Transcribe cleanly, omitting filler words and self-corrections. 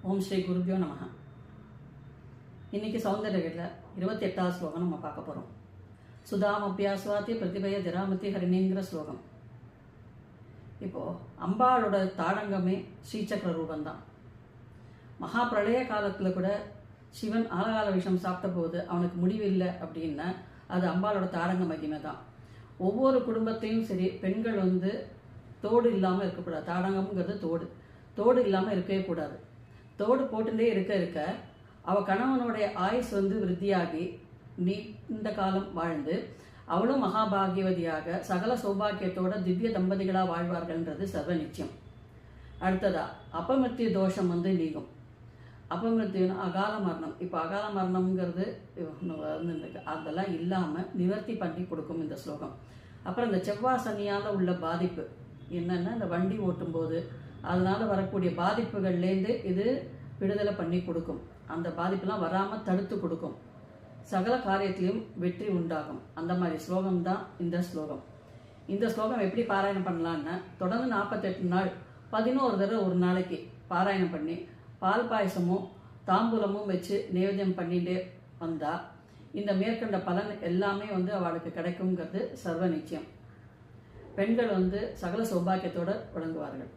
ஓம் ஸ்ரீ குருபியோ நமக. இன்னைக்கு சௌந்தர்யத்தில் 28வது ஸ்லோகம் நம்ம பார்க்க போகிறோம். சுதாமப்பியாஸ்வாதி பிரதிபய திராமதி ஹரிணிங்கிற ஸ்லோகம். இப்போது அம்பாளோட தாடங்கமே ஸ்ரீசக்கர ரூபந்தான். மகா பிரளய காலத்தில் கூட சிவன் ஆலகால விஷம் சாப்பிட்ட போது அவனுக்கு முடிவில்லை அப்படின்னா அது அம்பாளோட தாடங்க மகிமை தான். ஒவ்வொரு குடும்பத்தையும் சரி, பெண்கள் தோடு இல்லாமல் இருக்கக்கூடாது. தாடங்கம்ங்கிறது தோடு இல்லாமல் இருக்கவே கூடாது. தோடு போட்டுட்டே இருக்க அவள் கணவனுடைய ஆயுஸ் விருத்தியாகி நீண்ட காலம் வாழ்ந்து அவளும் மகாபாகியவதியாக சகல சௌபாகியத்தோட திவ்ய தம்பதிகளாக வாழ்வார்கள்ன்றது சர்வ நிச்சயம். அடுத்ததா அபமிருத்திய தோஷம் நீங்கும். அபமிருத்திய அகால மரணம், இப்போ அகால மரணம்ங்கிறது அதெல்லாம் இல்லாமல் நிவர்த்தி பண்ணி கொடுக்கும் இந்த ஸ்லோகம். அப்புறம் இந்த செவ்வாய் சனியால் உள்ள பாதிப்பு என்னென்னா, இந்த வண்டி ஓட்டும்போது அதனால் வரக்கூடிய பாதிப்புகள்லேருந்து இது விடுதலை பண்ணி கொடுக்கும். அந்த பாதிப்பெல்லாம் வராமல் தடுத்து கொடுக்கும். சகல காரியத்திலையும் வெற்றி உண்டாகும். அந்த மாதிரி ஸ்லோகம் தான் இந்த ஸ்லோகம். இந்த ஸ்லோகம் எப்படி பாராயணம் பண்ணலான்னா, தொடர்ந்து 48 நாள் 11 தடவை ஒரு நாளைக்கு பாராயணம் பண்ணி பால் பாயசமும் தாம்பூலமும் வச்சு நைவேத்தியம் பண்ணிகிட்டே வந்தால் இந்த மேற்கண்ட பலன் எல்லாமே அவளுக்கு கிடைக்குங்கிறது சர்வ நிச்சயம். பெண்கள் சகல சௌபாக்கியத்தோடு விளங்குவார்கள்.